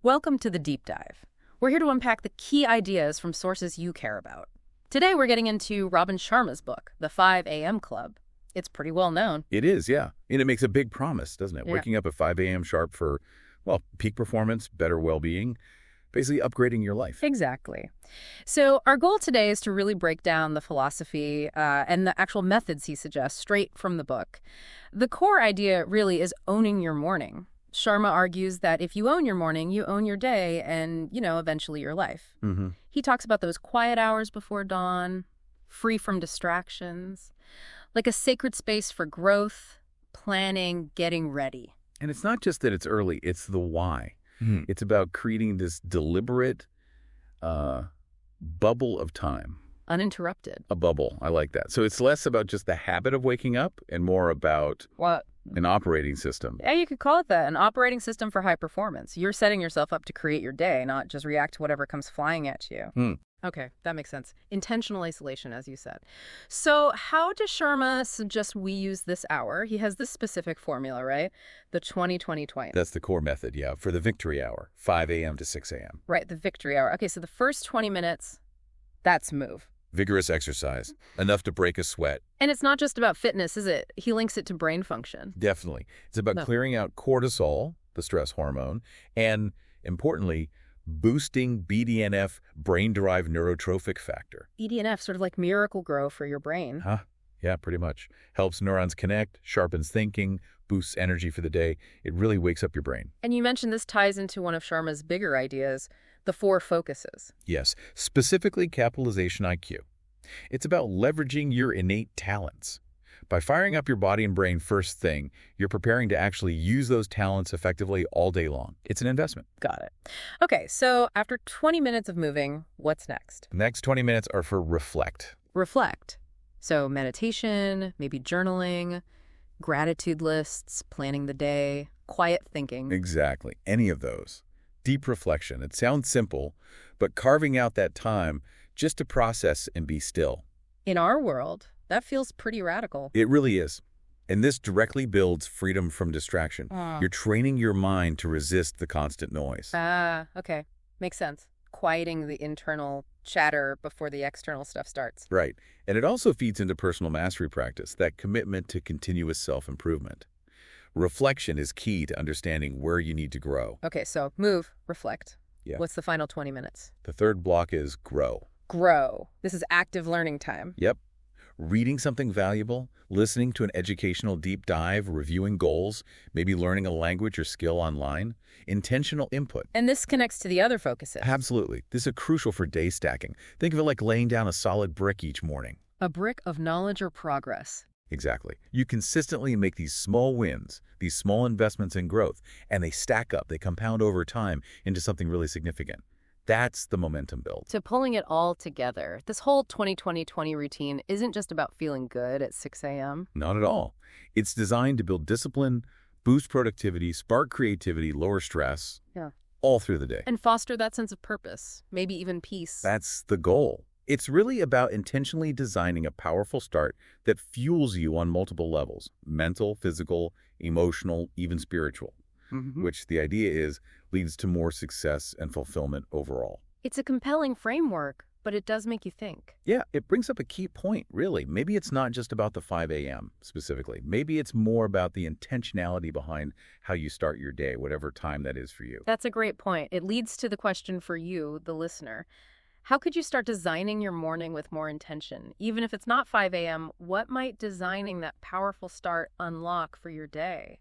Welcome to the Deep Dive. We're here to unpack the key ideas from sources you care about. Today we're getting into Robin Sharma's book, The 5 a.m. Club. It's pretty well known. It is, yeah. And it makes a big promise, doesn't it? Yeah. Waking up at 5 a.m. sharp for, well, peak performance, better well-being, basically upgrading your life. Exactly. So our goal today is to really break down the philosophy and the actual methods he suggests straight from the book. The core idea really is owning your morning. Sharma argues that if you own your morning, you own your day and, eventually your life. Mm-hmm. He talks about those quiet hours before dawn, free from distractions, like a sacred space for growth, planning, getting ready. And it's not just that it's early, it's the why. It's about creating this deliberate bubble of time. Uninterrupted. A bubble, I like that. So it's less about just the habit of waking up and more about What? an operating system. Yeah, you could call it that, an operating system for high performance. You're setting yourself up to create your day, not just react to whatever comes flying at you. Okay, that makes sense. Intentional isolation, as you said. So how does Sharma suggest we use this hour? He has this specific formula, right? The 20-20-20. That's the core method, yeah, for the victory hour, 5 a.m. to 6 a.m. Right, the victory hour. Okay, so the first 20 minutes, that's move. Vigorous exercise, enough to break a sweat. And it's not just about fitness, is it? He links it to brain function. Definitely. It's about clearing out cortisol, the stress hormone, and, importantly, boosting BDNF, brain-derived neurotrophic factor. BDNF, sort of like miracle grow for your brain. Huh? Yeah, pretty much. Helps neurons connect, sharpens thinking, boosts energy for the day. It really wakes up your brain. And you mentioned this ties into one of Sharma's bigger ideas, the 4 focuses. Yes, specifically capitalization IQ. It's about leveraging your innate talents. By firing up your body and brain first thing, you're preparing to actually use those talents effectively all day long. It's an investment. Got it. Okay, so after 20 minutes of moving, what's next? The next 20 minutes are for reflect. Reflect. So meditation, maybe journaling, gratitude lists, planning the day, quiet thinking. Exactly. Any of those. Deep reflection. It sounds simple, but carving out that time just to process and be still. In our world, that feels pretty radical. It really is. And this directly builds freedom from distraction. You're training your mind to resist the constant noise. Okay. Makes sense. Quieting the internal chatter before the external stuff starts. Right. And it also feeds into personal mastery practice, that commitment to continuous self-improvement. Reflection is key to understanding where you need to grow. Okay, so move, reflect. Yeah. What's the final 20 minutes? The third block is grow. Grow. This is active learning time. Yep. Reading something valuable, listening to an educational deep dive, reviewing goals, maybe learning a language or skill online. Intentional input. And this connects to the other focuses. Absolutely. This is crucial for day stacking. Think of it like laying down a solid brick each morning. A brick of knowledge or progress. Exactly. You consistently make these small wins, these small investments in growth, and they stack up, they compound over time into something really significant. That's the momentum build. So pulling it all together, this whole 20-20-20 routine isn't just about feeling good at 6 a.m. Not at all. It's designed to build discipline, boost productivity, spark creativity, lower stress, all through the day. And foster that sense of purpose, maybe even peace. That's the goal. It's really about intentionally designing a powerful start that fuels you on multiple levels: mental, physical, emotional, even spiritual, which the idea is leads to more success and fulfillment overall. It's a compelling framework, but it does make you think. Yeah, it brings up a key point, really. Maybe it's not just about the 5 a.m. specifically. Maybe it's more about the intentionality behind how you start your day, whatever time that is for you. That's a great point. It leads to the question for you, the listener. How could you start designing your morning with more intention? Even if it's not 5 a.m., what might designing that powerful start unlock for your day?